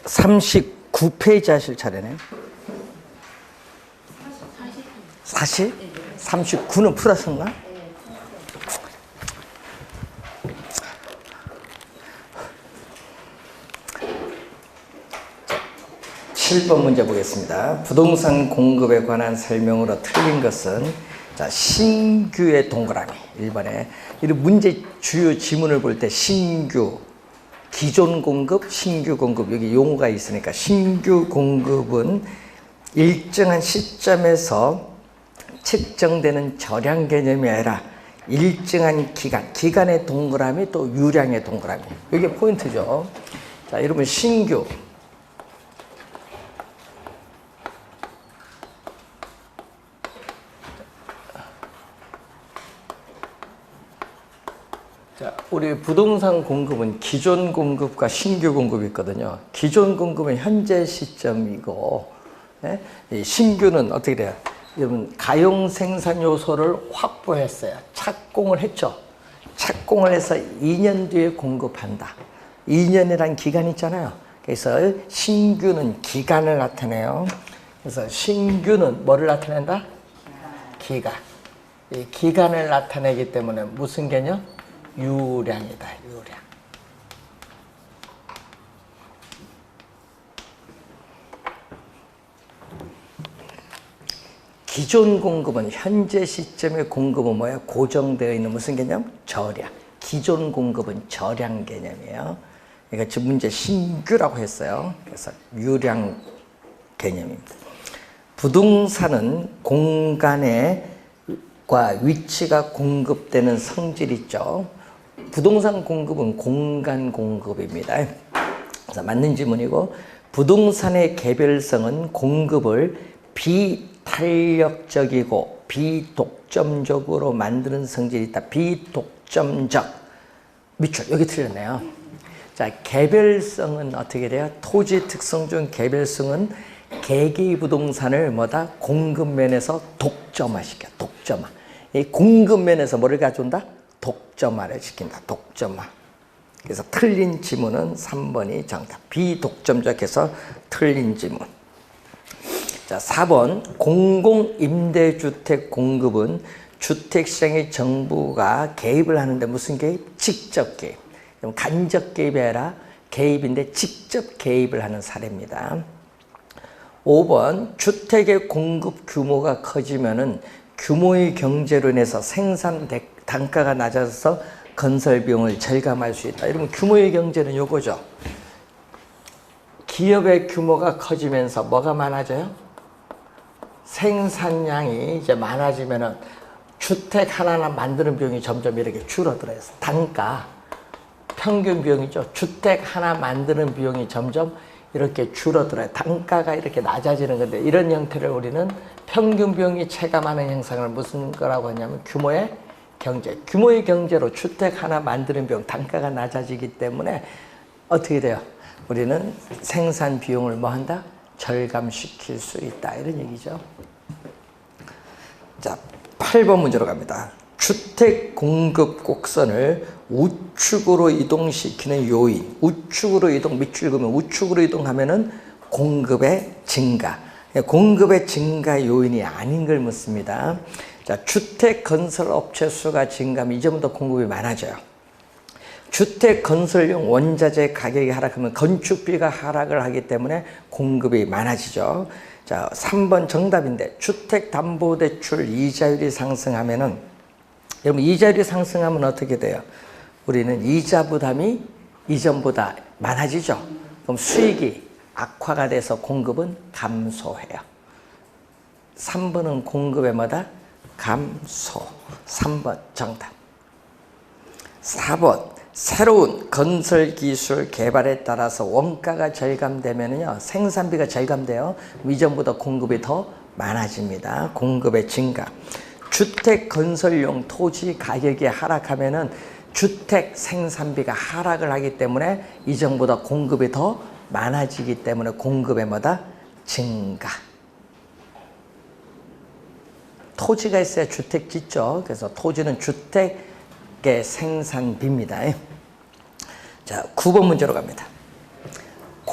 39페이지 하실 차례네. 40? 39는 풀었었나? 7번 문제 보겠습니다. 부동산 공급에 관한 설명으로 틀린 것은 자, 신규의 동그라미 1번에 이 문제 주요 지문을 볼 때 신규, 기존 공급, 신규 공급 여기 용어가 있으니까 신규 공급은 일정한 시점에서 측정되는 절량 개념이 아니라 일정한 기간, 기간의 동그라미 또 유량의 동그라미 이게 포인트죠. 자, 여러분 신규 자, 우리 부동산 공급은 기존 공급과 신규 공급이 있거든요. 기존 공급은 현재 시점이고 이 신규는 어떻게 돼요? 여러분 가용 생산 요소를 확보했어요. 착공을 했죠. 착공을 해서 2년 뒤에 공급한다. 2년이란 기간이 있잖아요. 그래서 신규는 기간을 나타내요. 그래서 신규는 뭐를 나타낸다? 기간. 이 기간을 나타내기 때문에 무슨 개념? 유량이다. 유량. 기존 공급은 현재 시점의 공급은 뭐예요? 고정되어 있는 무슨 개념? 절량. 기존 공급은 절량 개념이에요. 그러니까 지금 문제 신규라고 했어요. 그래서 유량 개념입니다. 부동산은 공간과 위치가 공급되는 성질이 있죠. 부동산 공급은 공간 공급입니다. 그래서 맞는 지문이고 부동산의 개별성은 공급을 비탄력적이고 비독점적으로 만드는 성질이 있다. 비독점적. 밑줄 여기 틀렸네요. 자, 개별성은 어떻게 돼요? 토지 특성 중 개별성은 개개의 부동산을 뭐다? 공급면에서 독점화시켜. 독점화. 이 공급면에서 뭐를 가져온다? 독점화를 시킨다. 독점화. 그래서 틀린 지문은 3번이 정답. 비독점적해서 틀린 지문. 자, 4번 공공임대주택 공급은 주택시장의 정부가 개입을 하는데 무슨 개입? 직접 개입. 간접 개입이 아니라 개입인데 직접 개입을 하는 사례입니다. 5번 주택의 공급 규모가 커지면은 규모의 경제로 인해서 생산 단가가 낮아져서 건설 비용을 절감할 수 있다. 여러분 규모의 경제는 요거죠. 기업의 규모가 커지면서 뭐가 많아져요? 생산량이 이제 많아지면은 주택 하나나 만드는 비용이 점점 이렇게 줄어들어요. 단가, 평균 비용이죠. 주택 하나 만드는 비용이 점점 이렇게 줄어들어요. 단가가 이렇게 낮아지는 건데 이런 형태를 우리는 평균 비용이 체감하는 현상을 무슨 거라고 하냐면 규모의 경제. 규모의 경제로 주택 하나 만드는 비용 단가가 낮아지기 때문에 어떻게 돼요? 우리는 생산 비용을 뭐 한다? 절감시킬 수 있다. 이런 얘기죠. 자, 8번 문제로 갑니다. 주택 공급 곡선을 우측으로 이동시키는 요인. 우측으로 이동, 밑줄 그으면 우측으로 이동하면은 공급의 증가. 공급의 증가 요인이 아닌 걸 묻습니다. 자, 주택 건설 업체 수가 증가하면 이제부터 공급이 많아져요. 주택 건설용 원자재 가격이 하락하면 건축비가 하락을 하기 때문에 공급이 많아지죠. 자, 3번 정답인데 주택담보대출 이자율이 상승하면은 여러분 이자율이 상승하면 어떻게 돼요? 우리는 이자 부담이 이전보다 많아지죠. 그럼 수익이 악화가 돼서 공급은 감소해요. 3번은 공급의 뭐다? 감소. 3번 정답. 4번 새로운 건설기술 개발에 따라서 원가가 절감되면요 생산비가 절감돼요. 이전보다 공급이 더 많아집니다. 공급의 증가. 주택 건설용 토지 가격이 하락하면은 주택 생산비가 하락을 하기 때문에 이전보다 공급이 더 많아지기 때문에 공급의 뭐다? 증가. 토지가 있어야 주택 짓죠. 그래서 토지는 주택의 생산비입니다. 자, 9번 문제로 갑니다.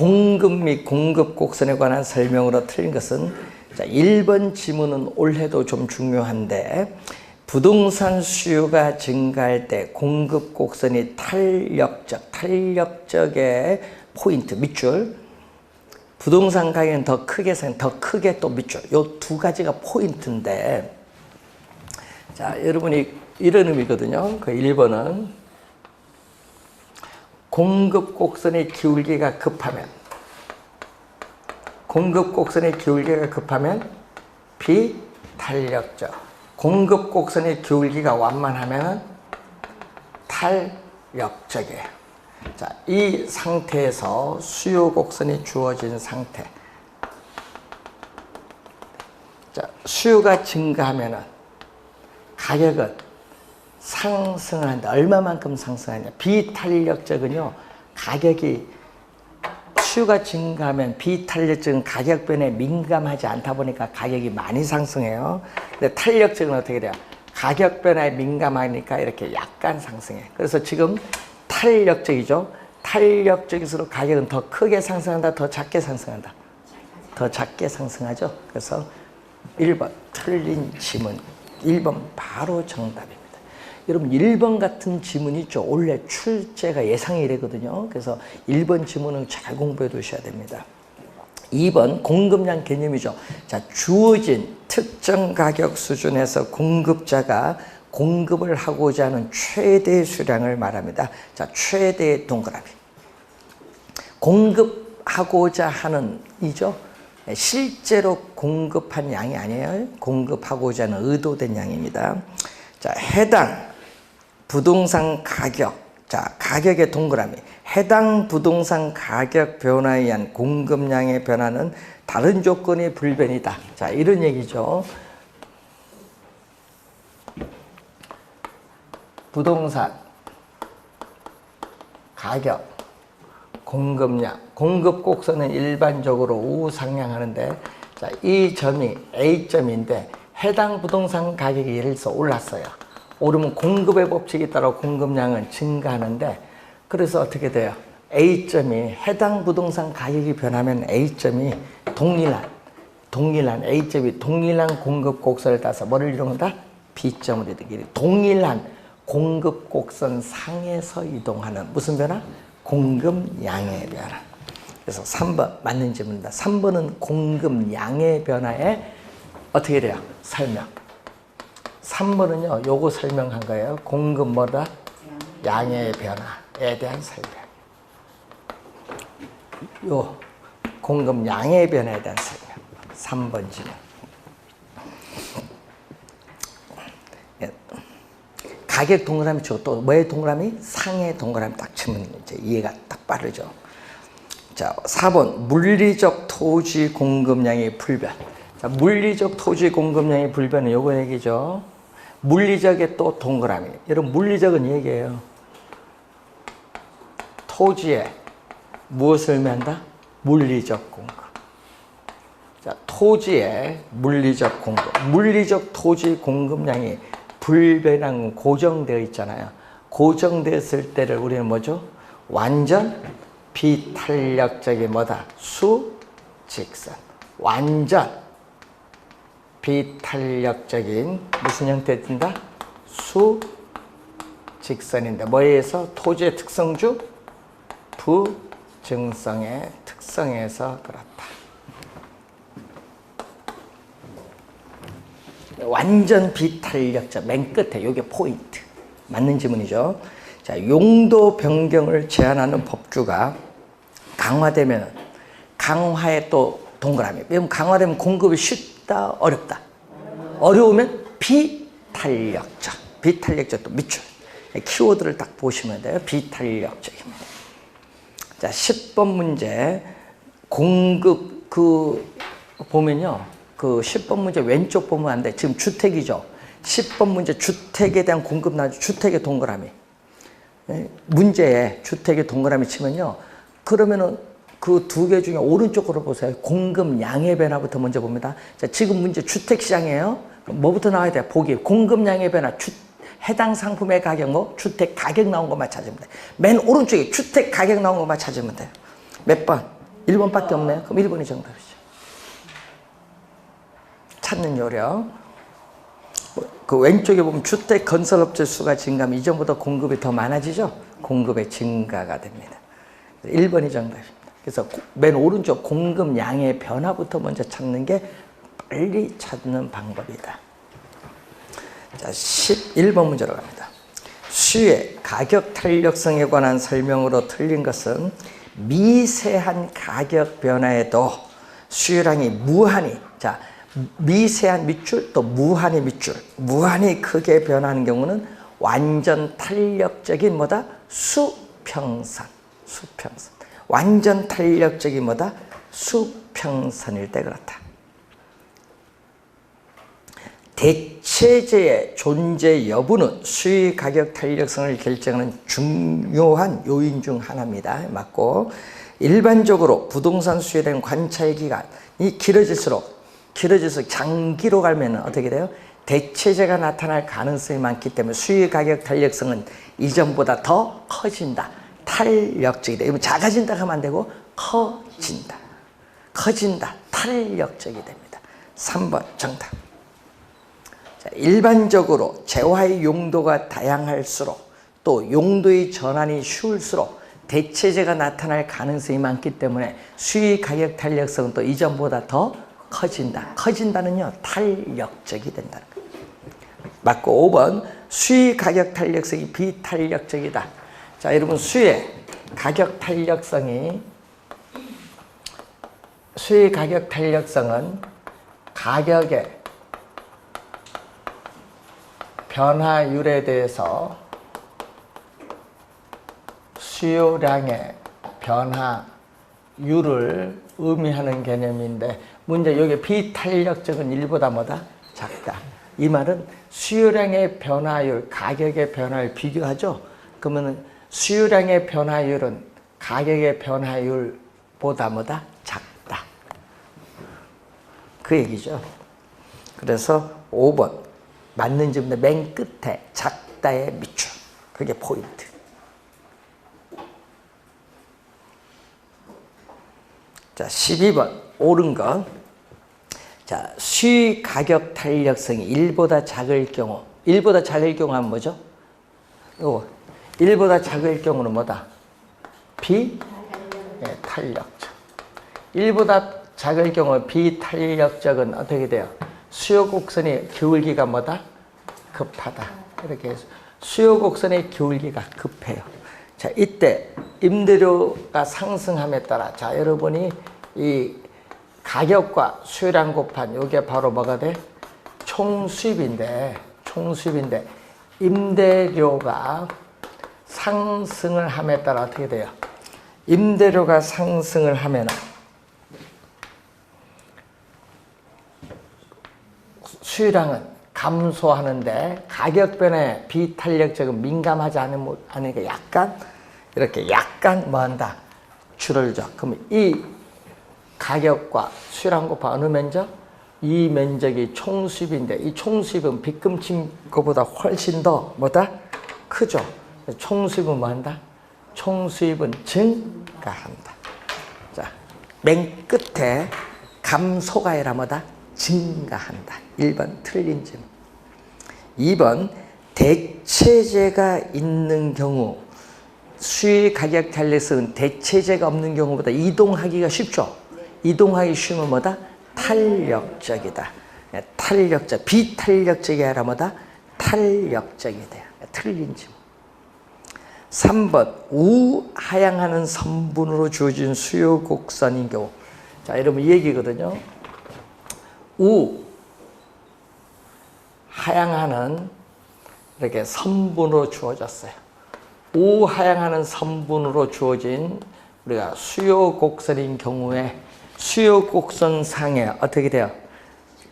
공급 및 공급 곡선에 관한 설명으로 틀린 것은, 자, 1번 지문은 올해도 좀 중요한데, 부동산 수요가 증가할 때 공급 곡선이 탄력적의 포인트, 밑줄, 부동산 가격은 더 크게 또 밑줄, 요 두 가지가 포인트인데, 자, 여러분이 이런 의미거든요. 그 1번은 공급 곡선의 기울기가 급하면, 비탄력적. 공급 곡선의 기울기가 완만하면 탄력적이에요. 자, 이 상태에서 수요 곡선이 주어진 상태. 자, 수요가 증가하면은 가격은 상승한다. 얼마만큼 상승하냐? 비탄력적은요, 가격이, 수요가 증가하면 비탄력적은 가격 변화에 민감하지 않다 보니까 가격이 많이 상승해요. 근데 탄력적은 어떻게 돼요? 가격 변화에 민감하니까 이렇게 약간 상승해. 그래서 지금 탄력적이죠. 탄력적일수록 가격은 더 크게 상승한다, 더 작게 상승한다? 더 작게 상승하죠. 그래서 1번 틀린 지문, 1번 바로 정답입니다. 여러분 1번 같은 지문이 있죠. 원래 출제가 예상이 이래거든요. 그래서 1번 지문은 잘 공부해 두셔야 됩니다. 2번 공급량 개념이죠. 자, 주어진 특정 가격 수준에서 공급자가 공급을 하고자 하는 최대 수량을 말합니다. 자, 최대 동그라미. 공급하고자 하는 이죠. 실제로 공급한 양이 아니에요. 공급하고자 하는 의도된 양입니다. 자, 해당 부동산 가격, 자, 가격의 동그라미. 해당 부동산 가격 변화에 의한 공급량의 변화는 다른 조건이 불변이다. 자, 이런 얘기죠. 부동산 가격, 공급량, 공급 곡선은 일반적으로 우상향하는데, 자, 이 점이 A점인데 해당 부동산 가격이 예를 들어서 올랐어요. 오르면 공급의 법칙에 따라 공급량은 증가하는데, 그래서 어떻게 돼요? A점이, 해당 부동산 가격이 변하면 A점이 동일한 A점이 동일한 공급 곡선을 따서 뭐를 이동한다? B점으로 이동해. 동일한 공급 곡선 상에서 이동하는 무슨 변화? 공급량의 변화. 그래서 3번 맞는 질문입니다. 3번은 공급량의 변화에 어떻게 돼요? 설명. 3번은요, 요거 설명한 거예요. 공급 뭐다? 양의 변화에 대한 설명. 요 공급 양의 변화에 대한 설명. 3번 질문. 가격 동그라미 치고 또 뭐의 동그라미? 상의 동그라미 딱 치면 이제 이해가 딱 빠르죠. 자, 4번 물리적 토지 공급량의 불변. 자, 물리적 토지 공급량의 불변은 요거 얘기죠. 물리적의 또 동그라미. 여러분 물리적은 얘기예요. 토지에 무엇을 의미한다? 물리적 공급. 자, 토지에 물리적 공급. 물리적 토지 공급량이 불변한 고정되어 있잖아요. 고정되었을 때를 우리는 뭐죠? 완전 비탄력적인 뭐다? 수직선. 완전 비탄력적인 무슨 형태에 뜬다? 수직선인데 뭐에 의해서? 토지의 특성주 부증성의 특성에서 그렇다. 완전 비탄력적, 맨 끝에 이게 포인트. 맞는 지문이죠. 자, 용도 변경을 제한하는 법규가 강화되면 강화에 또 동그라미. 왜냐면 강화되면 공급이 쉽다, 어렵다. 어려우면 비탄력적. 비탄력적 또 밑줄. 키워드를 딱 보시면 돼요. 비탄력적입니다. 자, 10번 문제 공급 보면요. 그 10번 문제 왼쪽 보면 안 돼. 지금 주택이죠. 10번 문제 주택에 대한 공급 나죠. 주택의 동그라미. 문제에 주택의 동그라미 치면요. 그러면은 그 두 개 중에 오른쪽으로 보세요. 공급량의 변화부터 먼저 봅니다. 자, 지금 문제 주택시장이에요. 뭐부터 나와야 돼요? 보기. 공급량의 변화. 해당 상품의 가격, 뭐 주택 가격 나온 것만 찾으면 돼요. 맨 오른쪽에 주택 가격 나온 것만 찾으면 돼요. 몇 번? 1번밖에 없네요. 그럼 1번이 정답이죠. 찾는 요령. 그 왼쪽에 보면 주택 건설업체 수가 증가하면 이전보다 공급이 더 많아지죠? 공급의 증가가 됩니다. 1번이 정답입니다. 그래서 맨 오른쪽 공급량의 변화부터 먼저 찾는 게 빨리 찾는 방법이다. 자, 11번 문제로 갑니다. 수의 가격 탄력성에 관한 설명으로 틀린 것은 미세한 가격 변화에도 수요량이 무한히, 자, 미세한 밑줄 또 무한히 밑줄, 무한히 크게 변하는 경우는 완전 탄력적인 뭐다? 수평선, 수평선. 완전 탄력적인 뭐다? 수평선일 때 그렇다. 대체재의 존재 여부는 수의 가격 탄력성을 결정하는 중요한 요인 중 하나입니다. 맞고, 일반적으로 부동산 수요에 대한 관찰 기간이 길어질수록 장기로 가면 어떻게 돼요? 대체재가 나타날 가능성이 많기 때문에 수의 가격 탄력성은 이전보다 더 커진다. 탄력적이다. 이거 작아진다 하면 안 되고 커진다. 커진다. 탄력적이 됩니다. 3번 정답. 자, 일반적으로 재화의 용도가 다양할수록 또 용도의 전환이 쉬울수록 대체재가 나타날 가능성이 많기 때문에 수의 가격 탄력성은 또 이전보다 더 커진다. 커진다는요, 탄력적이 된다는 거예요. 맞고 5번 수의 가격 탄력성이 비탄력적이다. 자, 여러분 수의 가격 탄력성은 가격의 변화율에 대해서 수요량의 변화율을 의미하는 개념인데, 문제 여기 비탄력적은 1보다 뭐다? 작다. 이 말은 수요량의 변화율, 가격의 변화율 비교하죠? 그러면 수요량의 변화율은 가격의 변화율보다 뭐다? 작다. 그 얘기죠. 그래서 5번 맞는 점인데 맨 끝에 작다의 밑줄. 그게 포인트. 자, 12번 옳은 거. 자, 수의 가격 탄력성이 1보다 작을 경우, 1보다 작을 경우 하면 뭐죠? 이거 1보다 작을 경우는 뭐다? 비탄력적. 1보다 작을 경우 비탄력적은 어떻게 돼요? 수요 곡선의 기울기가 뭐다? 급하다. 이렇게 해서 수요 곡선의 기울기가 급해요. 자, 이때 임대료가 상승함에 따라, 자, 여러분이 이 가격과 수요량 곱한 이게 바로 뭐가 돼? 총수입인데 임대료가 상승을 함에 따라 어떻게 돼요? 임대료가 상승을 하면 수요량은 감소하는데 가격 변화에 비탄력적은 민감하지 않으니까 약간 뭐 한다? 줄을 줘. 그럼 이 가격과 수요량 곱한 어느 면적? 이 면적이 총수입인데 이 총수입은 빗금친 것보다 훨씬 더 뭐다? 크죠. 총수입은 뭐 한다? 총수입은 증가한다. 자, 맨 끝에 감소가 아니라 뭐다? 증가한다. 1번 틀린 점. 2번 대체재가 있는 경우 수의 가격 탄력성은 대체재가 없는 경우보다 이동하기가 쉽죠. 이동하기 쉬우면 뭐다? 탄력적이다. 탄력적, 비탄력적이 아니라 뭐다? 탄력적이 돼요. 틀린 점. 3번 우하향하는 선분으로 주어진 수요 곡선인 경우. 자, 여러분 이 얘기거든요. 우하향하는 이렇게 선분으로 주어졌어요. 우하향하는 선분으로 주어진 우리가 수요 곡선인 경우에 수요 곡선 상에 어떻게 돼요?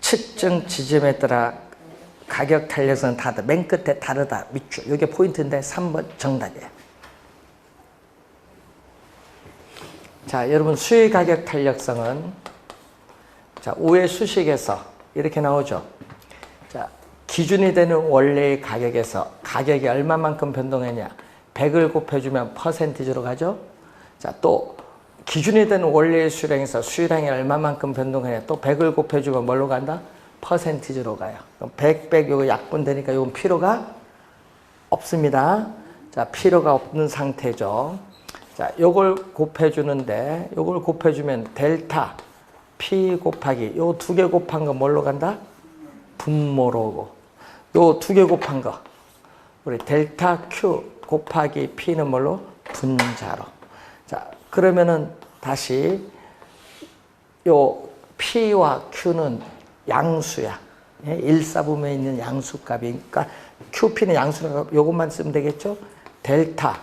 측정 지점에 따라 가격 탄력성은 다르다. 맨 끝에 다르다. 밑줄. 이게 포인트인데 3번 정답이에요. 자, 여러분 수의 가격 탄력성은 자, 5의 수식에서 이렇게 나오죠. 자, 기준이 되는 원래의 가격에서 가격이 얼마만큼 변동했냐? 100을 곱해주면 퍼센티지로 가죠. 자, 또 기준이 되는 원래의 수량에서 수량이 얼마만큼 변동하냐. 또 100을 곱해주면 뭘로 간다? 퍼센티지로 가요. 그럼 100, 100 요거 약분되니까 요건 필요가 없습니다. 자, 필요가 없는 상태죠. 자, 요걸 곱해주는데 요걸 곱해주면 델타 P 곱하기 요 두 개 곱한 거 뭘로 간다? 분모로 오고 요 두 개 곱한 거 우리 델타 Q 곱하기 P는 뭘로? 분자로. 자, 그러면은 다시 요 P와 Q는 양수야. 1사분면에 있는 양수값이니까 QP는 양수니까 요것만 쓰면 되겠죠? 델타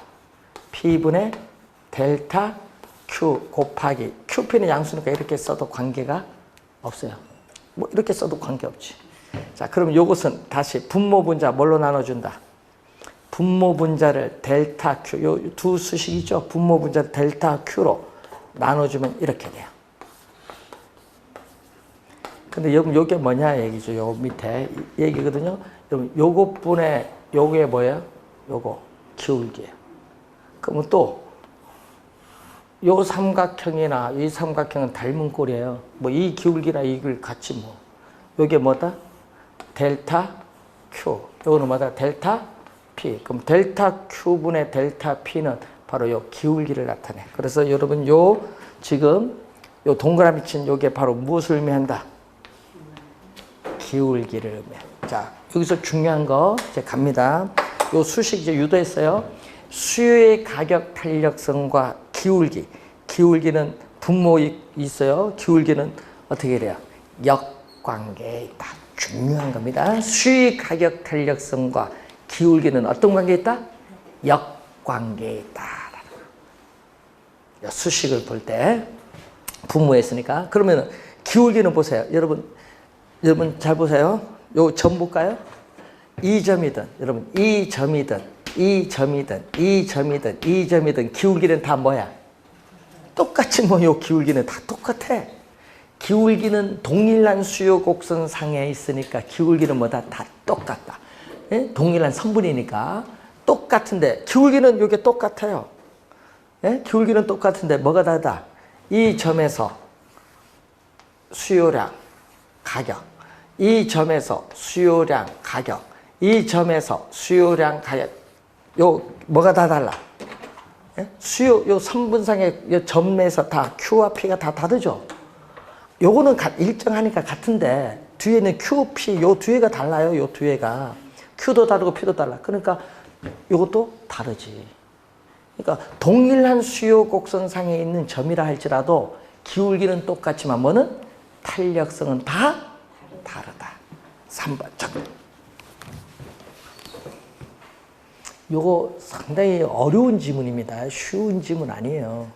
P분의 델타 Q 곱하기 QP는 양수니까 이렇게 써도 관계가 없어요. 뭐 이렇게 써도 관계없지. 자, 그럼 요것은 다시 분모 분자 뭘로 나눠준다? 분모 분자를 델타 Q, 요 두 수식이죠? 분모 분자를 델타 Q로 나눠주면 이렇게 돼요. 근데 여러분 요게 뭐냐 얘기죠. 요 밑에 얘기거든요. 여러분 요것분의 요게 뭐예요? 요거 기울기예요. 그러면 또 요 삼각형이나 이 삼각형은 닮은 꼴이에요. 뭐 이 기울기나 이걸 같이 뭐 요게 뭐다? 델타 Q. 요거는 뭐다? 델타 P. 그럼 델타 Q분의 델타 P는 바로 요 기울기를 나타내. 그래서 여러분 요 지금 요 동그라미 친 요게 바로 무엇을 의미한다? 기울기를 의미해. 자, 여기서 중요한 거 이제 갑니다. 요 수식 이제 유도했어요. 수요의 가격 탄력성과 기울기. 기울기는 분모 있어요. 기울기는 어떻게 돼요? 역관계에 있다. 중요한 겁니다. 수요의 가격 탄력성과 기울기는 어떤 관계에 있다? 역관계에 있다. 수식을 볼 때 분모에 있으니까. 그러면 기울기는 보세요. 여러분 잘 보세요. 요 점 볼까요? 이 점이든 여러분 이 점이든 이 점이든 이 점이든 이 점이든 기울기는 다 뭐야? 똑같이 뭐 요 기울기는 다 똑같아. 기울기는 동일한 수요 곡선상에 있으니까 기울기는 뭐다? 다 똑같다. 예? 동일한 성분이니까 똑같은데 기울기는 요게 똑같아요. 예? 기울기는 똑같은데 뭐가 다르다? 이 점에서 수요량, 가격, 이 점에서 수요량, 가격, 이 점에서 수요량, 가격, 요 뭐가 다 달라? 예? 수요 요 선분상의 요 점에서 다 Q와 P가 다 다르죠. 요거는 일정하니까 같은데 뒤에는 Q, P 요 뒤에가 달라요. 요 뒤에가 Q도 다르고 P도 달라. 그러니까 요것도 다르지. 그러니까 동일한 수요 곡선상에 있는 점이라 할지라도 기울기는 똑같지만 뭐는 탄력성은 다 다르다. 3번. 요거 상당히 어려운 지문입니다. 쉬운 지문 아니에요.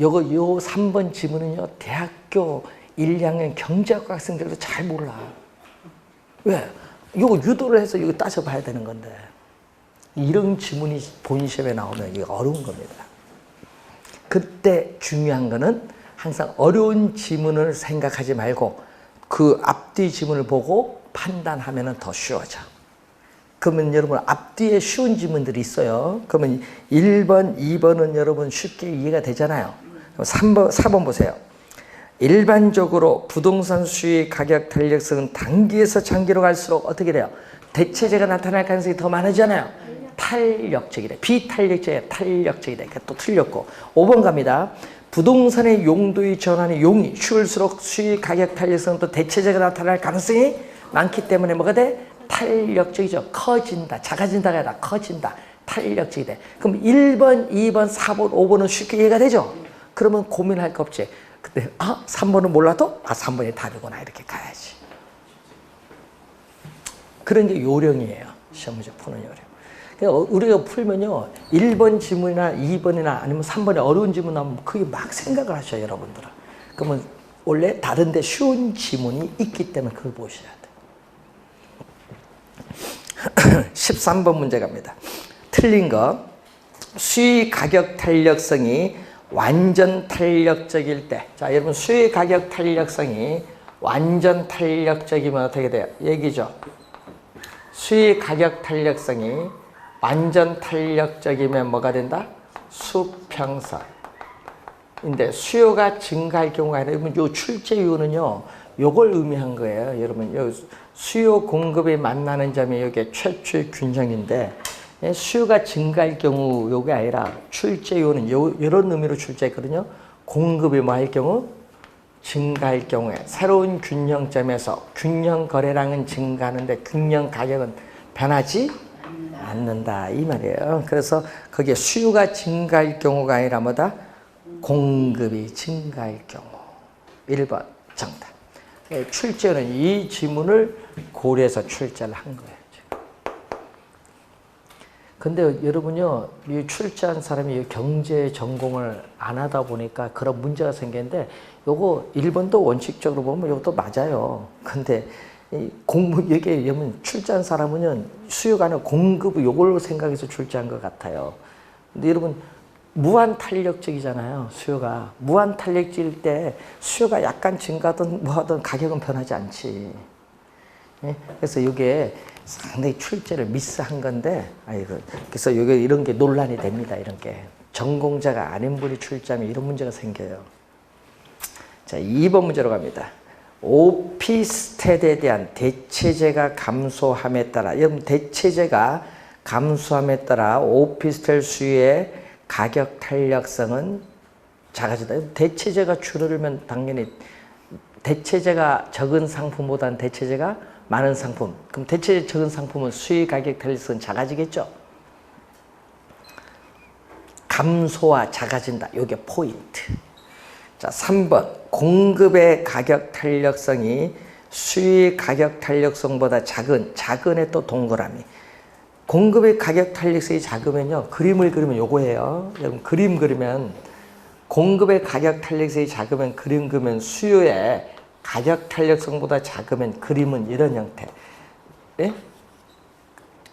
요 3번 지문은요, 대학교 1, 2학년 경제학과 학생들도 잘 몰라. 왜? 요거 유도를 해서 이거 따져봐야 되는 건데. 이런 지문이 본 시험에 나오면 이게 어려운 겁니다. 그때 중요한 거는 항상 어려운 지문을 생각하지 말고 그 앞뒤 지문을 보고 판단하면 더 쉬워져. 그러면 여러분 앞뒤에 쉬운 지문들이 있어요. 그러면 1번, 2번은 여러분 쉽게 이해가 되잖아요. 4번 보세요. 일반적으로 부동산 수의 가격 탄력성은 단기에서 장기로 갈수록 어떻게 돼요? 대체재가 나타날 가능성이 더 많아지잖아요. 탄력적이래. 비탄력적이래. 탄력적이래. 또 틀렸고. 5번 갑니다. 부동산의 용도의 전환이 용이 쉬울수록 수의 가격 탄력성은 또 대체재가 나타날 가능성이 많기 때문에 뭐가 돼? 탄력적이죠. 커진다. 작아진다가 아니라 커진다. 탄력적이 돼. 그럼 1번, 2번, 4번, 5번은 쉽게 이해가 되죠? 그러면 고민할 거 없지. 근데 3번은 몰라도 3번이 답이구나 이렇게 가야지. 그런 게 요령이에요. 시험 문제 푸는 요령. 그러니까 우리가 풀면요 1번 지문이나 2번이나 아니면 3번에 어려운 지문 나오면 그게 막 생각을 하셔요. 여러분들은. 그러면 원래 다른데 쉬운 지문이 있기 때문에 그걸 보셔야 돼요. 13번 문제 갑니다. 틀린 거. 수의 가격 탄력성이 완전 탄력적일 때. 자, 여러분 수의 가격 탄력성이 완전 탄력적이면 어떻게 돼요? 얘기죠. 수의 가격 탄력성이 완전 탄력적이면 뭐가 된다? 수평선. 인데 수요가 증가할 경우가 아니라 여러분 요 출제유는요 요걸 의미한 거예요. 여러분 요 수요 공급이 만나는 점이 여기 최초의 균형인데 수요가 증가할 경우 요게 아니라 출제유는 이런 의미로 출제했거든요. 공급이 뭐 할 경우 증가할 경우에 새로운 균형점에서 균형 거래량은 증가하는데 균형 가격은 변하지 않는다 이 말이에요. 그래서 거기에 수요가 증가할 경우가 아니라 뭐다? 공급이 증가할 경우. 1번 정답. 출제는 이 지문을 고려해서 출제를 한 거예요. 근데 여러분요, 이 출제한 사람이 경제 전공을 안 하다 보니까 그런 문제가 생겼는데, 요거 1번도 원칙적으로 보면 이것도 맞아요. 근데 여기에 출제한 사람은 수요가 아니라 공급 요걸로 생각해서 출제한 것 같아요. 근데 여러분, 무한 탄력적이잖아요. 수요가. 무한 탄력적일 때 수요가 약간 증가하든 뭐 하든 가격은 변하지 않지. 그래서 이게 상당히 출제를 미스한 건데, 그래서 이게 이런 게 논란이 됩니다. 이런 게. 전공자가 아닌 분이 출제하면 이런 문제가 생겨요. 자, 2번 문제로 갑니다. 오피스텔에 대한 대체재가 감소함에 따라, 여러분 대체재가 감소함에 따라 오피스텔 수요의 가격 탄력성은 작아진다. 대체재가 줄어들면 당연히 대체재가 적은 상품보다는 대체재가 많은 상품. 그럼 대체재 적은 상품은 수요 가격 탄력성은 작아지겠죠. 감소와 작아진다. 이게 포인트. 자, 3번. 공급의 가격 탄력성이 수요의 가격 탄력성보다 작은의 또 동그라미. 공급의 가격 탄력성이 작으면요. 그림을 그리면 요거예요. 여러분 그림 그리면 공급의 가격 탄력성이 작으면 그림 그리면 수요의 가격 탄력성보다 작으면 그림은 이런 형태. 예?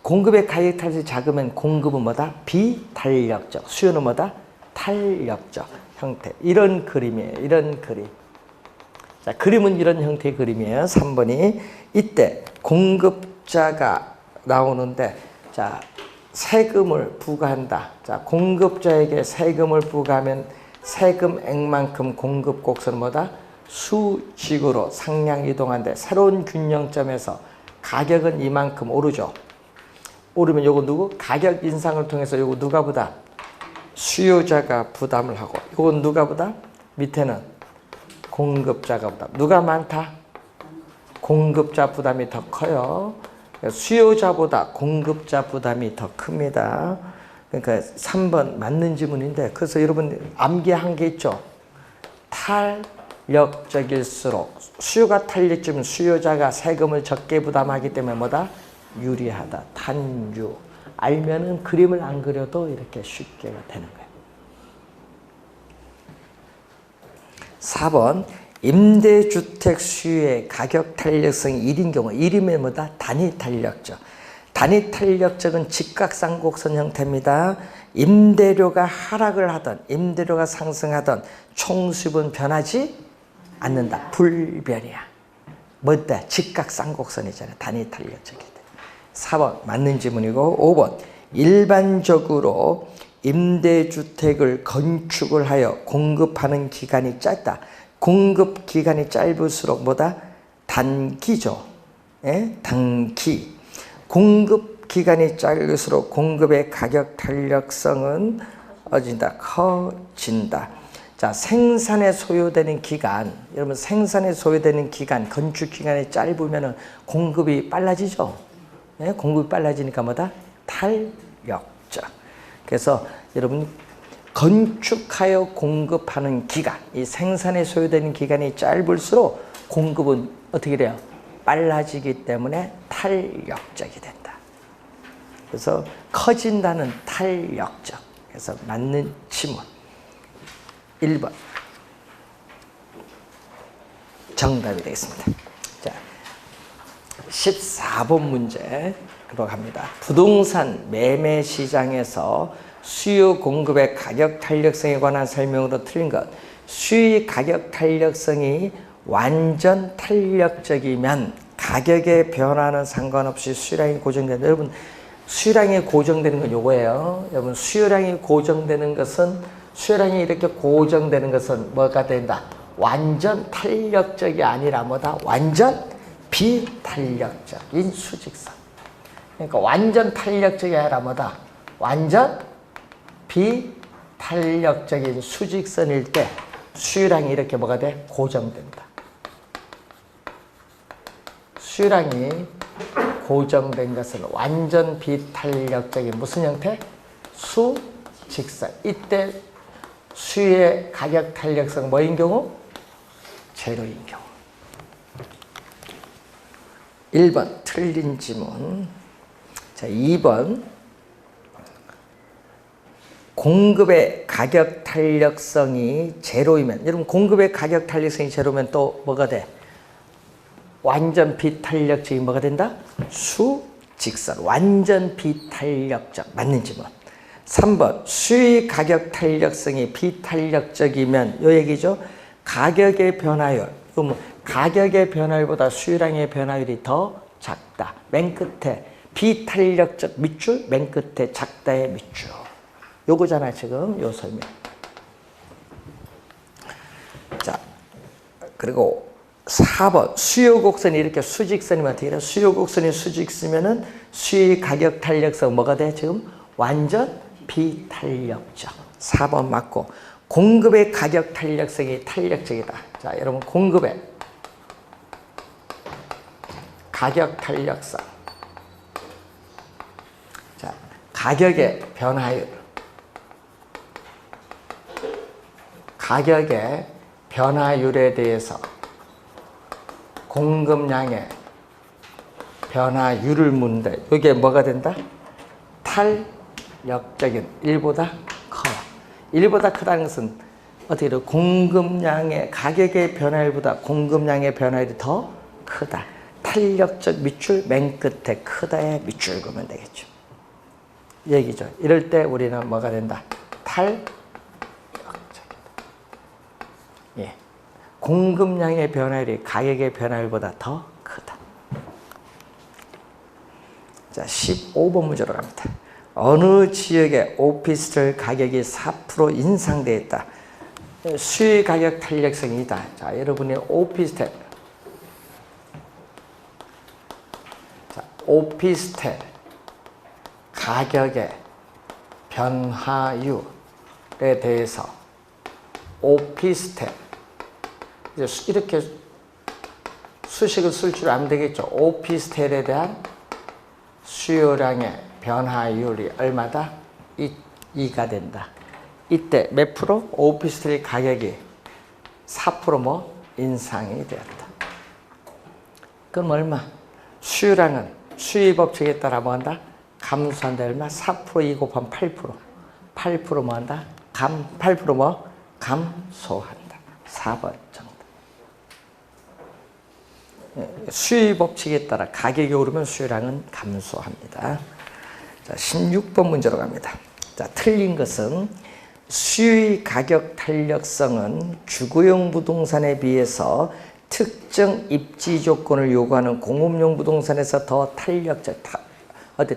공급의 가격 탄력성이 작으면 공급은 뭐다? 비탄력적. 수요는 뭐다? 탄력적 형태. 이런 그림이에요. 이런 그림. 자, 그림은 이런 형태의 그림이에요. 3번이. 이때 공급자가 나오는데, 자, 세금을 부과한다. 자, 공급자에게 세금을 부과하면 세금액만큼 공급 곡선은 뭐다? 수직으로 상향 이동하는데 새로운 균형점에서 가격은 이만큼 오르죠. 오르면 요거 누구? 가격 인상을 통해서 요거 누가 부담? 수요자가 부담을 하고, 요건 누가 부담? 밑에는 공급자가 부담. 누가 많다? 공급자 부담이 더 커요. 수요자보다 공급자 부담이 더 큽니다. 그러니까 3번 맞는 지문인데, 그래서 여러분 암기한 게 있죠. 탄력적일수록 수요가 탄력적이면 수요자가 세금을 적게 부담하기 때문에 뭐다? 유리하다. 탄유. 알면은 그림을 안 그려도 이렇게 쉽게 되는 거예요. 4번. 임대주택 수요의 가격 탄력성이 1인 경우, 1이면 뭐다? 단위 탄력적. 단위 탄력적은 직각쌍곡선 형태입니다. 임대료가 하락을 하든 임대료가 상승하든 총수입은 변하지 않는다. 불변이야. 뭐다? 직각쌍곡선이잖아요. 단위 탄력적이. 4번 맞는 지문이고, 5번 일반적으로 임대주택을 건축을 하여 공급하는 기간이 짧다. 공급 기간이 짧을수록 뭐다? 단기죠. 예? 단기. 공급 기간이 짧을수록 공급의 가격 탄력성은 커진다. 자, 생산에 소요되는 기간, 여러분 생산에 소요되는 기간, 건축 기간이 짧으면 공급이 빨라지죠. 예? 공급이 빨라지니까 뭐다? 탄력적. 그래서 여러분 건축하여 공급하는 기간, 이 생산에 소요되는 기간이 짧을수록 공급은 어떻게 돼요? 빨라지기 때문에 탄력적이 된다. 그래서 커진다는 탄력적. 그래서 맞는 지문 1번 정답이 되겠습니다. 자, 14번 문제로 갑니다. 부동산 매매 시장에서 수요 공급의 가격 탄력성에 관한 설명으로 틀린 것. 수요의 가격 탄력성이 완전 탄력적이면 가격의 변화는 상관없이 수요량이 고정된다. 여러분 수요량이 고정되는 건 요거예요. 여러분 수요량이 고정되는 것은 수요량이 이렇게 고정되는 것은 뭐가 된다? 완전 탄력적이 아니라 뭐다? 완전 비탄력적인 수직선. 그러니까 완전 탄력적이 아니라 뭐다? 완전 비탄력적인 수직선일 때 수요량이 이렇게 뭐가 돼? 고정된다. 수요량이 고정된 것은 완전 비탄력적인 무슨 형태? 수직선. 이때 수의 가격 탄력성 뭐인 경우? 제로인 경우. 1번 틀린 지문. 자, 2번 공급의 가격 탄력성이 제로이면, 여러분 공급의 가격 탄력성이 제로면 또 뭐가 돼? 완전 비탄력적인 뭐가 된다? 수직선. 완전 비탄력적. 맞는 지문. 3번 수의 가격 탄력성이 비탄력적이면 요 얘기죠. 가격의 변화율. 그럼 가격의 변화율보다 수요량의 변화율이 더 작다. 맨 끝에 비탄력적 밑줄, 맨 끝에 작다의 밑줄. 요거잖아 지금 요 설명. 자, 그리고 4번 수요 곡선이 이렇게 수직선이면 어떻게 돼? 수요 곡선이 수직선이면은 수의 가격 탄력성 뭐가 돼? 지금 완전 비탄력적. 4번 맞고, 공급의 가격 탄력성이 탄력적이다. 자, 여러분 공급의 가격 탄력성. 자, 가격의 변화율. 가격의 변화율에 대해서 공급량의 변화율을 묻는데 이게 뭐가 된다? 탄력적인 1보다 커. 1보다 크다는 것은 어떻게 돼? 공급량의 가격의 변화율보다 공급량의 변화율이 더 크다. 탄력적 밑줄 맨 끝에 크다의 밑줄 그으면 되겠죠. 얘기죠. 이럴 때 우리는 뭐가 된다? 탄력적이다. 예. 공급량의 변화율이 가격의 변화율보다 더 크다. 자, 15번 문제로 갑니다. 어느 지역의 오피스텔 가격이 4% 인상되어 있다. 수의 가격 탄력성이다. 자, 여러분이 오피스텔. 자, 오피스텔 가격의 변화율에 대해서 오피스텔 이렇게 수식을 쓸 줄 알면 되겠죠. 오피스텔에 대한 수요량의 변화율이 얼마다? 2가 된다. 이때 몇 프로? 오피스텔 가격이 4% 뭐 인상이 되었다. 그럼 얼마? 수요량은 수요 법칙에 따라 뭐 한다? 감소한다. 얼마? 4% 2 곱하면 8%. 8% 뭐 한다? 8% 뭐? 감소한다. 4번 정답. 수요 법칙에 따라 가격이 오르면 수요량은 감소합니다. 자, 16번 문제로 갑니다. 자, 틀린 것은 수요의 가격 탄력성은 주거용 부동산에 비해서 특정 입지 조건을 요구하는 공업용 부동산에서 더 탄력적,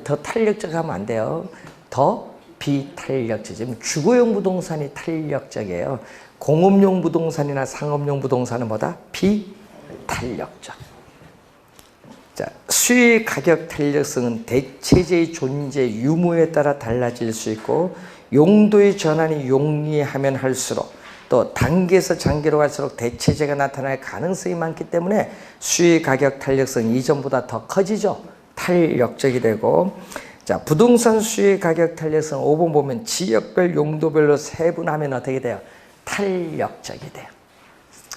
더 탄력적하면 안 돼요. 더 비탄력적. 지금 주거용 부동산이 탄력적이에요. 공업용 부동산이나 상업용 부동산은 뭐다? 비탄력적. 자, 수의 가격 탄력성은 대체재의 존재 유무에 따라 달라질 수 있고 용도의 전환이 용이하면 할수록 또 단기에서 장기로 갈수록 대체재가 나타날 가능성이 많기 때문에 수의 가격 탄력성이 이전보다 더 커지죠. 탄력적이 되고, 자, 부동산 수의 가격 탄력성 5번 보면 지역별 용도별로 세분하면 어떻게 돼요? 탄력적이 돼요.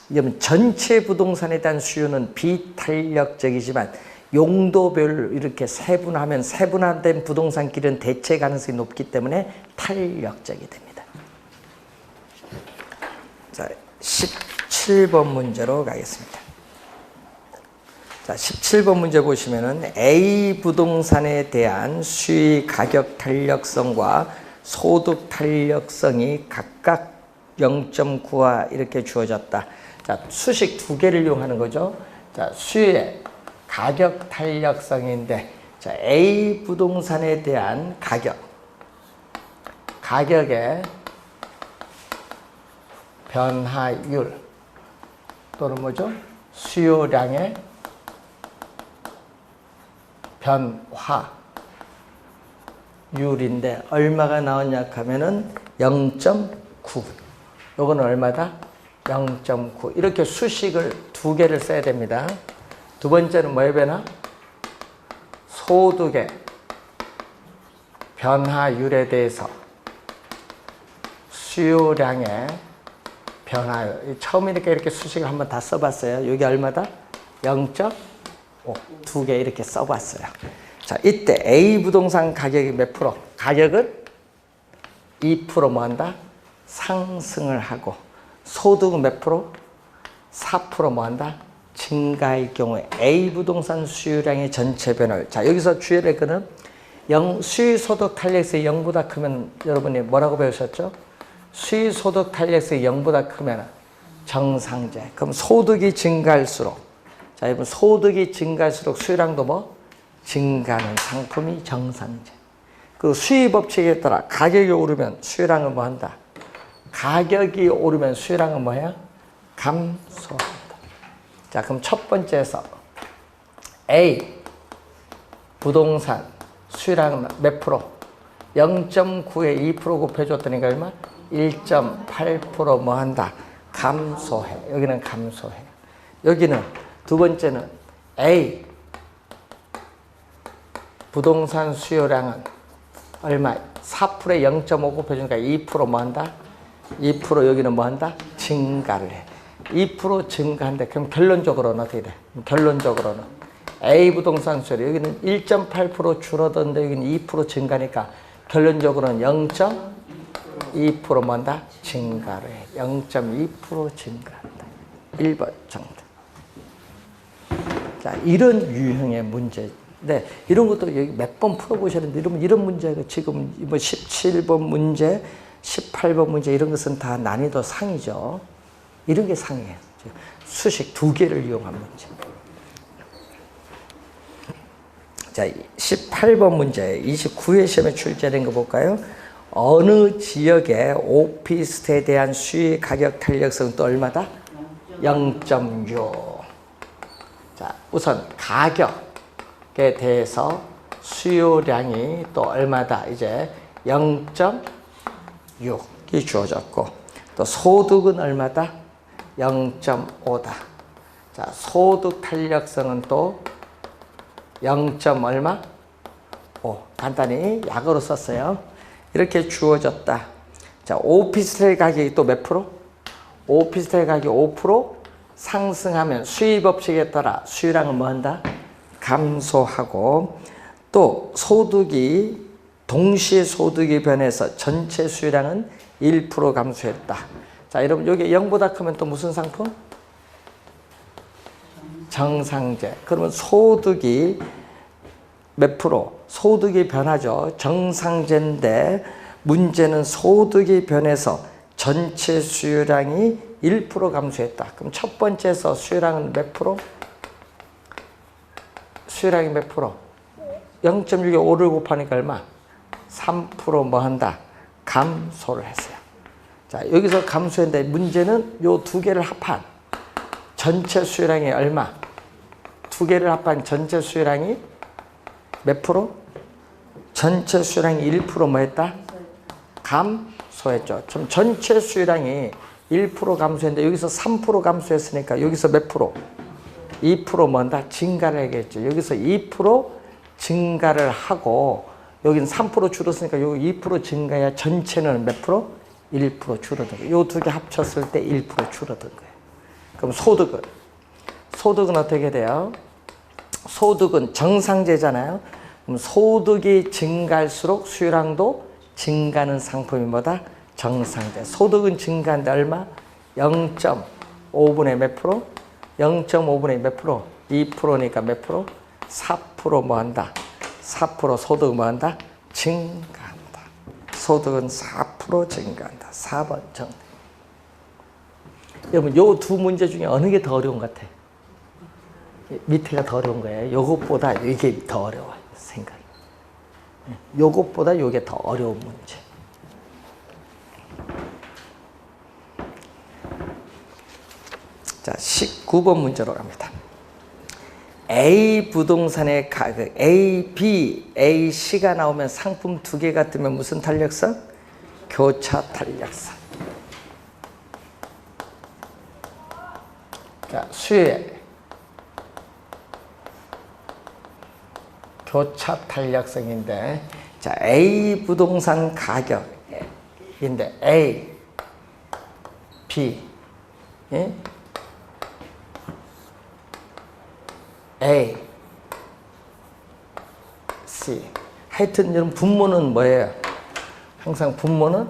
그러면 전체 부동산에 대한 수요는 비탄력적이지만 용도별로 이렇게 세분하면 세분화된 부동산끼리는 대체 가능성이 높기 때문에 탄력적이 됩니다. 자, 17번 문제로 가겠습니다. 자, 17번 문제 보시면은 A 부동산에 대한 수의 가격 탄력성과 소득 탄력성이 각각 0.9와 이렇게 주어졌다. 자, 수식 두 개를 이용하는 거죠. 자, 수의 가격 탄력성인데, 자, A 부동산에 대한 가격의 변화율 또는 뭐죠? 수요량의 변화율인데 얼마가 나오냐 하면은 0.9. 요거는 얼마다? 0.9. 이렇게 수식을 두 개를 써야 됩니다. 두 번째는 뭐에 변화? 소득의 변화율에 대해서 수요량의 변화율. 처음이니까 이렇게 수식을 한번 다 써봤어요. 여기 얼마다? 0.5. 두 개 이렇게 써봤어요. 자, 이때 A 부동산 가격이 몇 프로? 가격은 2% 뭐 한다? 상승을 하고 소득은 몇 프로? 4% 뭐 한다? 증가할 경우에 A 부동산 수요량의 전체 변화율. 자, 여기서 주의할 거는 수의소득 탄력세이 0보다 크면 여러분이 뭐라고 배우셨죠? 수의소득 탄력세이 0보다 크면 정상제. 그럼 소득이 증가할수록, 자, 여러분 소득이 증가할수록 수요량도 뭐? 증가하는 상품이 정상제. 그 수의 법칙에 따라 가격이 오르면 수요량은 뭐 한다? 가격이 오르면 수요량은 뭐야? 감소한다. 자, 그럼 첫 번째에서 A 부동산 수요량은 몇 프로? 0.9에 2% 곱해줬더니 얼마? 1.8% 뭐 한다? 감소해. 여기는 감소해. 여기는 두 번째는 A 부동산 수요량은 얼마? 4%에 0.5 곱해주니까 2% 뭐 한다? 2% 여기는 뭐 한다? 증가를 해. 2% 증가한데 그럼 결론적으로는 어떻게 돼? 결론적으로는 A 부동산 수요량 여기는 1.8% 줄어드는데 여기는 2% 증가니까 결론적으로는 0.2% 뭐 한다? 증가를 해. 0.2% 증가한다. 1번 정답. 자, 이런 유형의 문제. 네, 이런 것도 여기 몇 번 풀어보셨는데 이런 문제가 지금 뭐 17번 문제, 18번 문제 이런 것은 다 난이도 상이죠. 이런 게 상이에요. 수식 두 개를 이용한 문제. 자, 18번 문제, 29회 시험에 출제된 거 볼까요? 어느 지역의 오피스텔에 대한 수의 가격 탄력성은 또 얼마다? 0.6. 자, 우선 가격에 대해서 수요량이 또 얼마다? 이제 0.6이 주어졌고, 또 소득은 얼마다? 0.5다. 자, 소득 탄력성은 또 0. 얼마? 5. 간단히 약으로 썼어요. 이렇게 주어졌다. 자, 오피스텔 가격이 또 몇 프로? 오피스텔 가격이 5% 상승하면 수의 법칙에 따라 수요량은 뭐 한다? 감소하고, 또 소득이 동시에 소득이 변해서 전체 수요량은 1% 감소했다. 자, 여러분 여기 0보다 크면 또 무슨 상품? 정상제. 그러면 소득이 몇 프로? 소득이 변하죠. 정상제인데 문제는 소득이 변해서 전체 수요량이 1% 감소했다. 그럼 첫 번째에서 수요량은 몇 프로? 수요량이 몇 프로? 0.6에 5를 곱하니까 얼마? 3% 뭐 한다? 감소를 했어요. 자, 여기서 감소했는데 문제는 요 두 개를 합한 전체 수요량이 얼마? 두 개를 합한 전체 수요량이 몇 프로? 전체 수요량이 1% 뭐 했다? 감소했죠. 좀 전체 수요량이 1% 감소했는데 여기서 3% 감소했으니까 여기서 몇 프로? 2% 뭐 한다? 증가를 하겠죠. 여기서 2% 증가를 하고 여기는 3% 줄었으니까 여기 2% 증가해야 전체는 몇 프로? 1% 줄어든 거예요. 요 두 개 합쳤을 때 1% 줄어든 거예요. 그럼 소득은 어떻게 돼요? 소득은 정상제잖아요. 그럼 소득이 증가할수록 수요량도 증가하는 상품이 뭐다? 정상제. 소득은 증가한데 얼마? 0.5분의 몇 프로? 0.5분의 몇 프로? 2%니까 몇 프로? 4% 뭐 한다? 4% 소득 뭐 한다? 증가한다. 소득은 4% 증가한다. 4번 정답. 여러분, 요 두 문제 중에 어느 게 더 어려운 것 같아? 밑에가 더 어려운 거예요. 요것보다 이게 더 어려워요. 생각이. 요것보다 요게 더 어려운 문제. 자, 19번 문제로 갑니다. A 부동산의 가격 A, B, A, C가 나오면 상품 두 개가 뜨면 무슨 탄력성? 교차 탄력성. 자, 수의 교차 탄력성인데, 자, A 부동산 가격인데 A, B, 예? A, C. 하여튼 여러분 분모는 뭐예요? 항상 분모는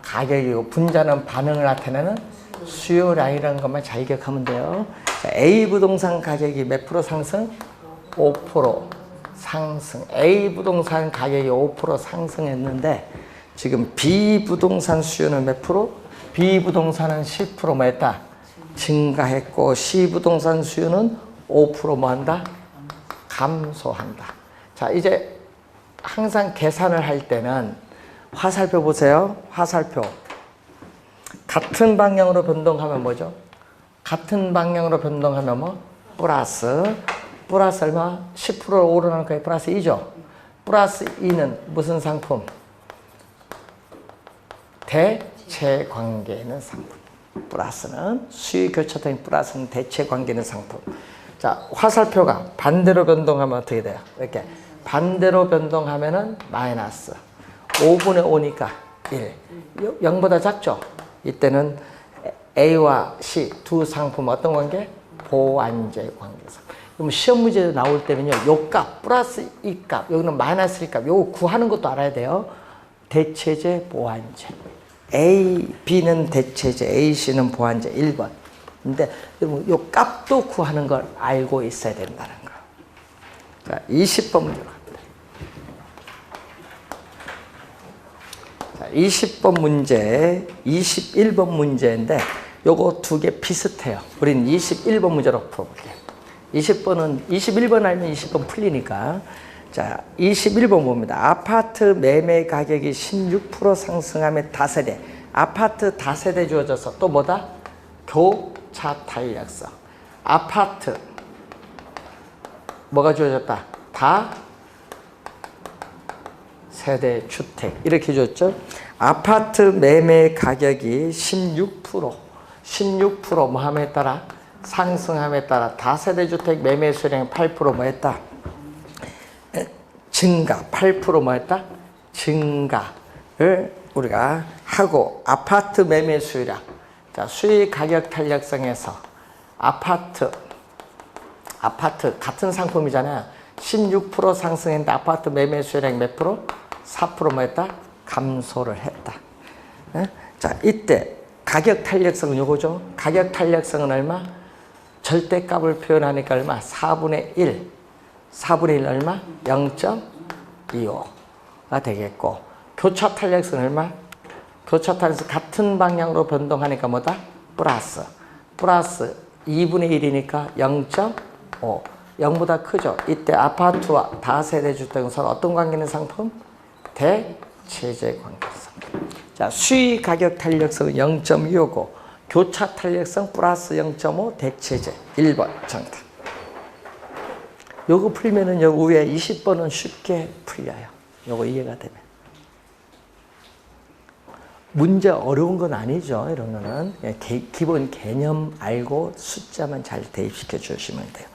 가격이고 분자는 반응을 나타내는 수요량이라는 것만 잘 기억하면 돼요. 자, A 부동산 가격이 몇 프로 상승? 5% 상승. A 부동산 가격이 5% 상승했는데 지금 B 부동산 수요는 몇 프로? B 부동산은 10% 뭐 했다? 증가했고 C 부동산 수요는 5% 뭐 한다? 감소한다. 자, 이제 항상 계산을 할 때는 화살표 보세요. 화살표. 같은 방향으로 변동하면 뭐죠? 같은 방향으로 변동하면 뭐? 플러스 얼마? 10% 오르는 거에 플러스 2죠. 플러스 2는 무슨 상품? 대체 관계에 있는 상품. 플러스는 수요 교차된 플러스는 대체 관계에 있는 상품. 자, 화살표가 반대로 변동하면 어떻게 돼요? 이렇게 반대로 변동하면은 마이너스 5분의 5니까 1. 0보다 작죠? 이때는 A와 C 두 상품 어떤 관계? 보완제 관계에서. 그럼 시험 문제 나올 때는요, 요 값 플러스 이 값, 여기는 마이너스 이 값, 요거 구하는 것도 알아야 돼요. 대체제, 보완제. A, B는 대체제, A, C는 보완제 1번. 근데 요 값도 구하는 걸 알고 있어야 된다는 거. 자, 20번 문제로 갑니다. 자, 20번 문제, 21번 문제인데 요거 두 개 비슷해요. 우린 21번 문제로 풀어볼게요. 21번 알면 20번 풀리니까. 자, 21번 봅니다. 아파트 매매 가격이 16% 상승하며 다세대. 아파트 다세대 주어져서 또 뭐다? 교차 탄력성. 아파트 뭐가 주어졌다? 다세대 주택 이렇게 줬죠. 아파트 매매 가격이 16% 뭐 함에 따라 상승함에 따라 다세대 주택 매매 수량이 8% 뭐 했다? 증가. 8% 뭐 했다? 증가를 우리가 하고 아파트 매매 수요량. 자, 수익 가격 탄력성에서 아파트 같은 상품이잖아요. 16% 상승했는데 아파트 매매 수요량 몇 프로? 4% 뭐 했다? 감소를 했다. 자, 이때 가격 탄력성은 요거죠. 가격 탄력성은 얼마? 절대값을 표현하니까 얼마? 4분의 1. 4분의 1 얼마? 0.25가 되겠고, 교차 탄력성은 얼마? 교차 탄력성 같은 방향으로 변동하니까 뭐다? 플러스 2분의 1이니까 0.5. 0보다 크죠? 이때 아파트와 다세대 주택은 서로 어떤 관계 있는 상품? 대체제 관계성. 자, 수익 가격 탄력성은 0.25고 교차 탄력성 플러스 0.5 대체제 1번 정답. 요거 풀면은 요 위에 20번은 쉽게 풀려요. 요거 이해가 되면. 문제 어려운 건 아니죠. 이런 거는 기본 개념 알고 숫자만 잘 대입시켜 주시면 돼요.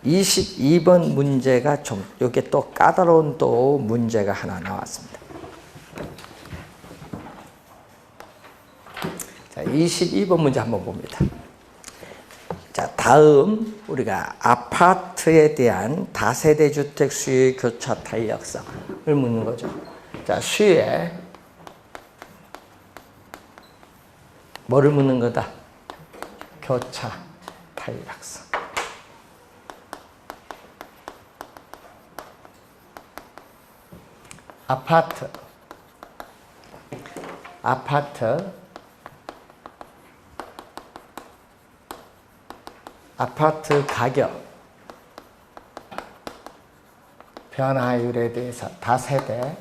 22번 문제가 좀 요게 또 까다로운 또 문제가 하나 나왔습니다. 자, 22번 문제 한번 봅니다. 자, 다음 우리가 아파트에 대한 다세대 주택 수요 교차 탄력성을 묻는 거죠. 자, 수요에 뭐를 묻는 거다? 교차 탄력성. 아파트 가격 변화율에 대해서 다세대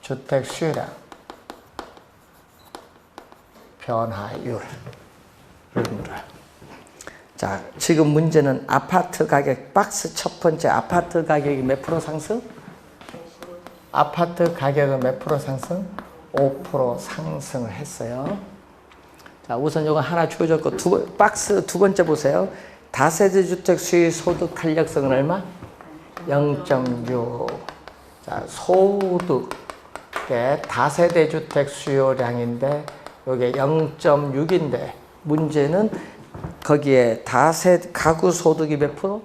주택 수요량 변화율. 자, 지금 문제는 아파트 가격, 박스 첫 번째 아파트 가격이 몇 프로 상승? 아파트 가격은 몇 프로 상승? 5% 상승을 했어요. 자, 우선 이거 하나 주어졌고, 박스 두 번째 보세요. 다세대 주택 수요 소득 탄력성은 얼마? 0.6. 자, 소득의 다세대 주택 수요량인데, 이게 0.6인데, 문제는 거기에 가구 소득이 몇 프로?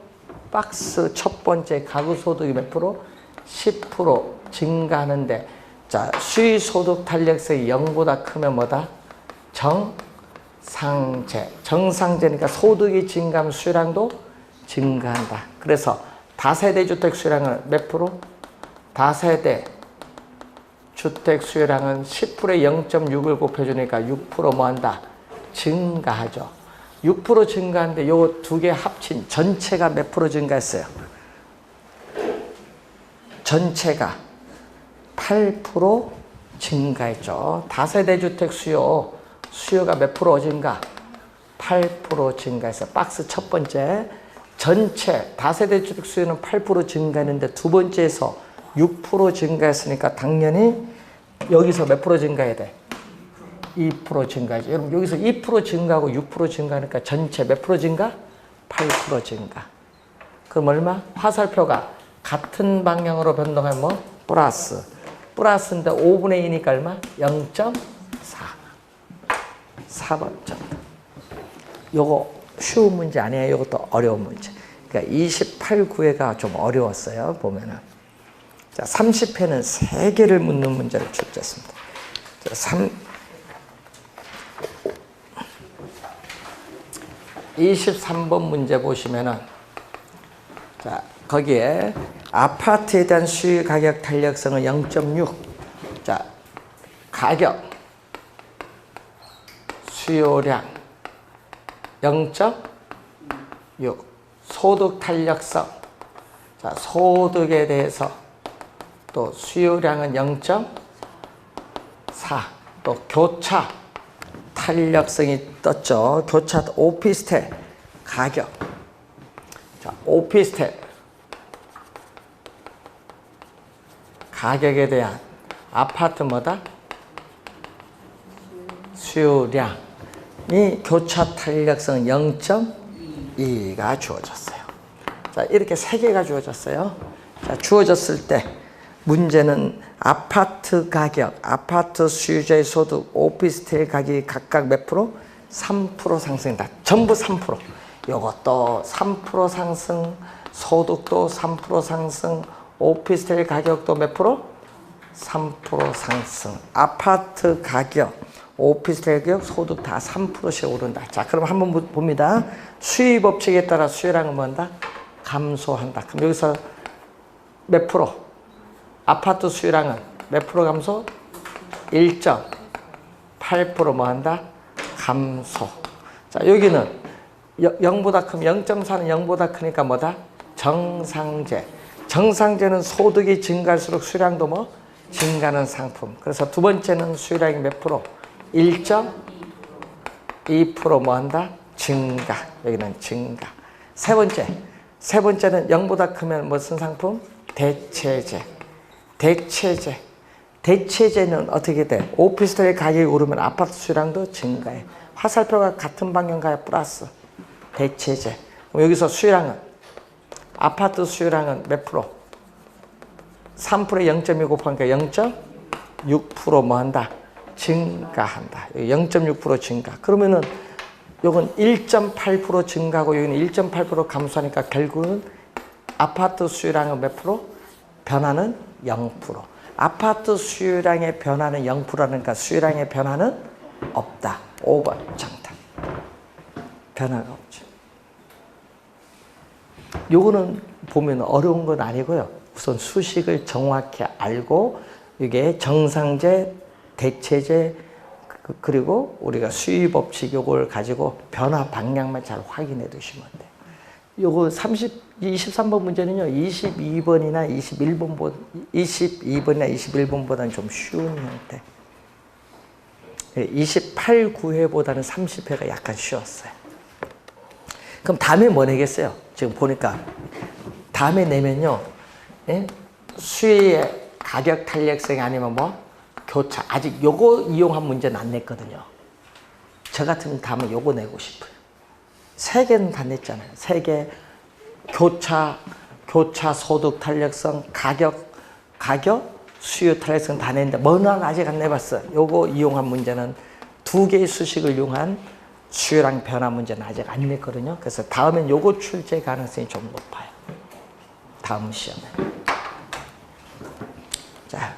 박스 첫 번째 가구 소득이 몇 프로? 10% 증가하는데, 자, 수의 소득 탄력성이 0보다 크면 뭐다? 정상제. 정상제니까 소득이 증가하면 수요량도 증가한다. 그래서 다세대 주택 수요량은 몇 프로? 다세대 주택 수요량은 10%에 0.6을 곱해주니까 6% 뭐한다? 증가하죠. 6% 증가하는데 요 두 개 합친 전체가 몇 프로 증가했어요? 전체가 8% 증가했죠. 다세대 주택 수요가 몇 프로 증가? 8% 증가했어요. 박스 첫 번째 전체 다세대 주택 수요는 8% 증가했는데 두 번째에서 6% 증가했으니까 당연히 여기서 몇 프로 증가해야 돼? 2% 증가하죠. 여러분 여기서 2% 증가하고 6% 증가하니까 전체 몇 프로 증가? 8% 증가. 그럼 얼마? 화살표가 같은 방향으로 변동하면 뭐? 플러스. 플러스인데 5분의 2니까 얼마? 0.4. 4번 정답. 요거 쉬운 문제 아니에요. 이것도 어려운 문제. 그러니까 28구회가 좀 어려웠어요. 보면은. 자, 30회는 3개를 묻는 문제를 출제했습니다. 자, 23번 문제 보시면은, 자, 거기에 아파트에 대한 수요 가격 탄력성은 0.6. 자, 가격, 수요량 0.6. 소득 탄력성. 자, 소득에 대해서 또 수요량은 0.4. 또 교차 탄력성이 떴죠. 교차 오피스텔 가격. 자, 오피스텔 가격에 대한 아파트 뭐다? 수요량이 교차 탄력성 0.2가 주어졌어요. 자, 이렇게 3개가 주어졌어요. 자, 주어졌을 때 문제는 아파트 가격, 아파트 수요자의 소득, 오피스텔 가격이 각각 몇 프로? 3% 상승이다. 전부 3%. 이것도 3% 상승, 소득도 3% 상승, 오피스텔 가격도 몇 프로? 3% 상승. 아파트 가격, 오피스텔 가격, 소득 다 3%씩 오른다. 자, 그럼 한번 봅니다. 수의 법칙에 따라 수요량은 뭐한다? 감소한다. 그럼 여기서 몇 프로? 아파트 수요량은 몇 프로 감소? 1.8% 뭐한다? 감소. 자, 여기는 0보다 크면 0.4는 0보다 크니까 뭐다? 정상제. 정상제는 소득이 증가할수록 수요량도 뭐? 증가하는 상품. 그래서 두 번째는 수요량이 몇 프로? 1.2% 뭐한다? 증가. 여기는 증가. 세 번째는 0보다 크면 무슨 상품? 대체제. 대체제는 어떻게 돼? 오피스텔 가격이 오르면 아파트 수요량도 증가해. 화살표가 같은 방향 가야 플러스. 대체제. 그럼 여기서 수요량은 아파트 수요량은 몇 프로? 3%에 0.2 곱하니까 0.6% 뭐한다? 증가한다. 0.6% 증가. 그러면은 요건 1.8% 증가하고 여기는 1.8% 감소하니까 결국은 아파트 수요량은 몇 프로? 변화는 0%. 아파트 수요량의 변화는 0%라니까 수요량의 변화는 없다. 5번 정답. 변화가 없죠. 요거는 보면 어려운 건 아니고요. 우선 수식을 정확히 알고 이게 정상제, 대체제 그리고 우리가 수의 법칙 요걸 가지고 변화 방향만 잘 확인해 두시면 돼요. 요거 23번 문제는요. 22번이나 21번보다는 좀 쉬운 형태. 28, 9회보다는 30회가 약간 쉬웠어요. 그럼 다음에 뭐 내겠어요? 지금 보니까 다음에 내면요, 예? 수의 가격 탄력성이 아니면 뭐 교차, 아직 요거 이용한 문제는 안 냈거든요. 저 같으면 다음에 요거 내고 싶어요. 세 개는 다 냈잖아요. 세 개, 교차 소득 탄력성, 가격 수요 탄력성 다 냈는데 뭐는 아직 안 내봤어. 요거 이용한 문제는 두 개의 수식을 이용한 수요랑 변화 문제는 아직 안 냈거든요. 그래서 다음엔 요거 출제 가능성이 좀 높아요. 다음 시험에. 자,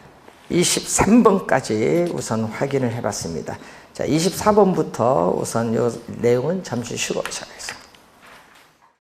23번까지 우선 확인을 해봤습니다. 자, 24번부터 우선 요 내용은 잠시 쉬고 시작합니다.